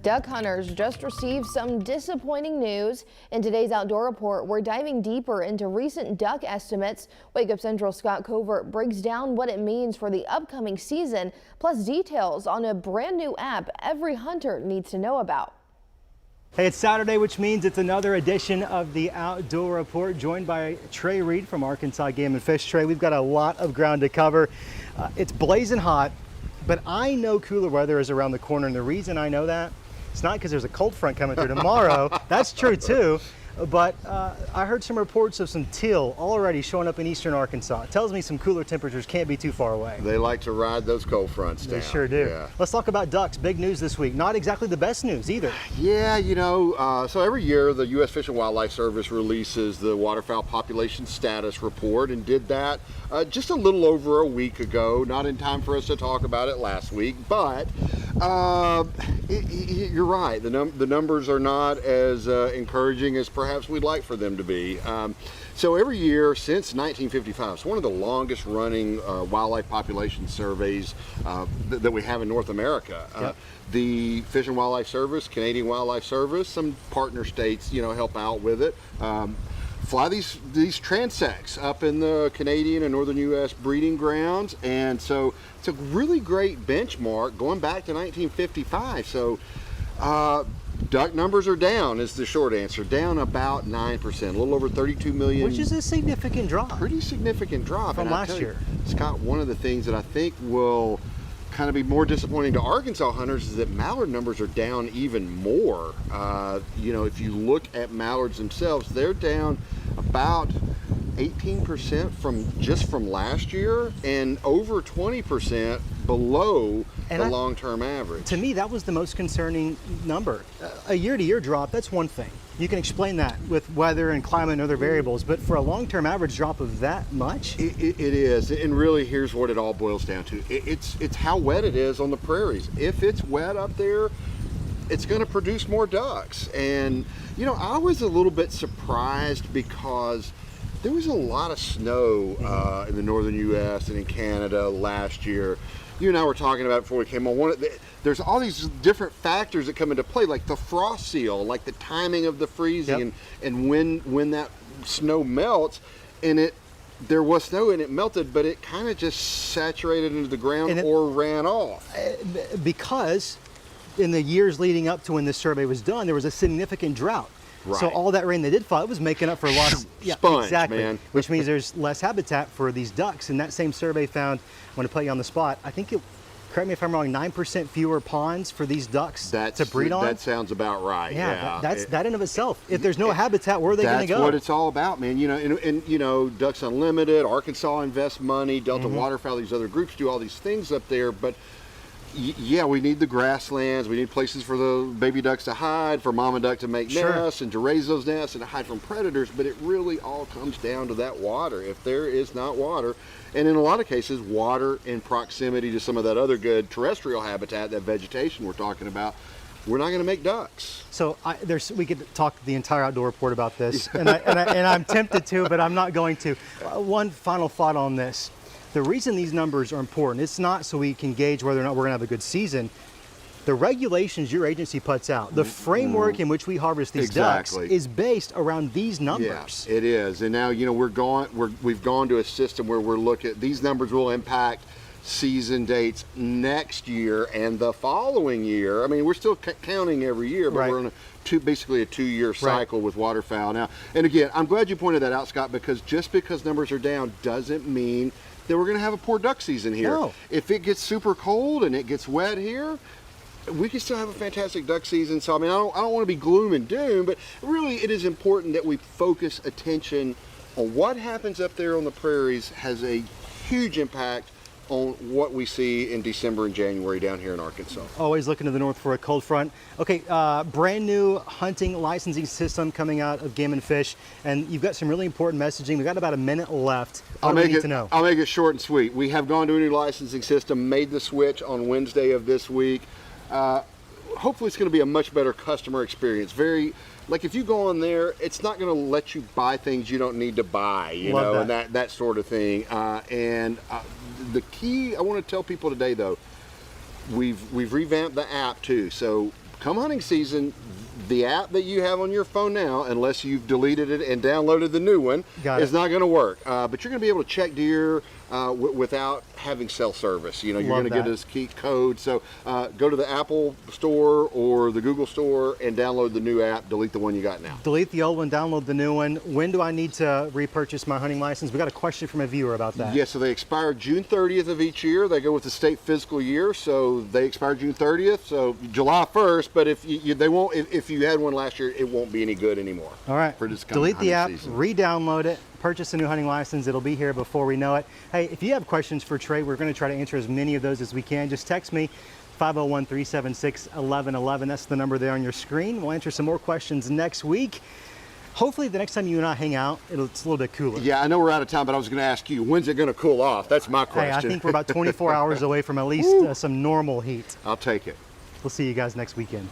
Duck hunters just received some disappointing news. In today's Outdoor Report, we're diving deeper into recent duck estimates. Wake Up Central Skot Covert breaks down what it means for the upcoming season, plus details on a brand new app every hunter needs to know about. Hey, it's Saturday, which means it's another edition of the Outdoor Report, joined by Trey Reid from Arkansas Game and Fish. Trey, we've got a lot of ground to cover. It's blazing hot, but I know cooler weather is around the corner, and the reason I know that, it's not because there's a cold front coming through tomorrow. That's true too. But I heard some reports of some teal already showing up in eastern Arkansas. It tells me some cooler temperatures can't be too far away. They like to ride those cold fronts down. They sure do. Yeah. Let's talk about ducks. Big news this week. Not exactly the best news either. Yeah, you know, so every year the U.S. Fish and Wildlife Service releases the waterfowl population status report, and did that just a little over a week ago. Not in time for us to talk about it last week, but you're right. The numbers are not as encouraging as perhaps we'd like for them to be. So every year since 1955, it's one of the longest running wildlife population surveys that we have in North America. Yep. The Fish and Wildlife Service, Canadian Wildlife Service, some partner states, you know, help out with it. Fly these transects up in the Canadian and northern U.S. breeding grounds, and so it's a really great benchmark going back to 1955. So duck numbers are down is the short answer, down about 9%, a little over 32 million. Which is a significant drop. Pretty significant drop. From last year. Scott, one of the things that I think will kind of be more disappointing to Arkansas hunters is that mallard numbers are down even more. You know, if you look at mallards themselves, they're down about 18% from last year, and over 20% below the long-term average. To me, that was the most concerning number. A year-to-year drop, that's one thing. You can explain that with weather and climate and other variables, but for a long-term average drop of that much? It is, and really here's what it all boils down to. It's how wet it is on the prairies. If it's wet up there, it's going to produce more ducks. And, you know, I was a little bit surprised because there was a lot of snow in the northern U.S. and in Canada last year. You and I were talking about it before we came on. There's all these different factors that come into play, like the frost seal, like the timing of the freezing, yep. and when that snow melts, and there was snow and it melted, but it kind of just saturated into the ground or ran off. Because in the years leading up to when this survey was done, there was a significant drought. Right. So all that rain they did fall, it was making up for lost. Yeah, Sponge, exactly. man. Which means there's less habitat for these ducks. And that same survey found, I'm going to put you on the spot, I think correct me if I'm wrong, 9% fewer ponds for these ducks to breed on. That sounds about right. Yeah, that in of itself. If there's no habitat, where are they going to go? That's what it's all about, man. You know, and you know, Ducks Unlimited, Arkansas invests money, Delta Waterfowl, these other groups do all these things up there, but yeah, we need the grasslands. We need places for the baby ducks to hide, for mama duck to make nests and to raise those nests and to hide from predators. But it really all comes down to that water. If there is not water, and in a lot of cases, water in proximity to some of that other good terrestrial habitat, that vegetation we're talking about, we're not going to make ducks. So we could talk the entire Outdoor Report about this, and I'm tempted to, but I'm not going to. One final thought on this. The reason these numbers are important, it's not so we can gauge whether or not we're going to have a good season. The regulations your agency puts out, the framework in which we harvest these ducks is based around these numbers. Yeah, it is. And now, you know, we've gone to a system where we're looking at these numbers will impact season dates next year and the following year. I mean, we're still counting every year, but we're on basically a 2-year cycle with waterfowl now. And again, I'm glad you pointed that out, Scott, because just because numbers are down doesn't mean that we're going to have a poor duck season here. No. If it gets super cold and it gets wet here, we can still have a fantastic duck season. So I mean, I don't want to be gloom and doom, but really it is important that we focus attention on what happens up there on the prairies. Has a huge impact on what we see in December and January down here in Arkansas. Always looking to the north for a cold front. Okay, brand new hunting licensing system coming out of Game and Fish, and you've got some really important messaging. We've got about a minute left. What do we need to know? I'll make it short and sweet. We have gone to a new licensing system, made the switch on Wednesday of this week. Hopefully it's going to be a much better customer experience. Like if you go on there, it's not going to let you buy things you don't need to buy, you know, and that sort of thing. The key I want to tell people today, though, we've revamped the app too. So come hunting season, the app that you have on your phone now, unless you've deleted it and downloaded the new one, is not going to work. But you're going to be able to check deer without having cell service. You know, you're going to get this key code. So go to the Apple store or the Google store and download the new app. Delete the one you got now. Delete the old one, download the new one. When do I need to repurchase my hunting license? We got a question from a viewer about that. Yeah, so they expire June 30th of each year. They go with the state fiscal year, so they expire June 30th. So July 1st. But if they won't, if you had one last year, it won't be any good anymore. All right. For this delete the app, season. re-download it, purchase a new hunting license. It'll be here before we know it. Hey, if you have questions for Trey, we're going to try to answer as many of those as we can. Just text me 501-376-1111. That's the number there on your screen. We'll answer some more questions next week. Hopefully the next time you and I hang out, it's a little bit cooler. Yeah, I know we're out of time, but I was going to ask you, when's it going to cool off? That's my question. Hey, I think we're about 24 hours away from at least some normal heat. I'll take it. We'll see you guys next weekend.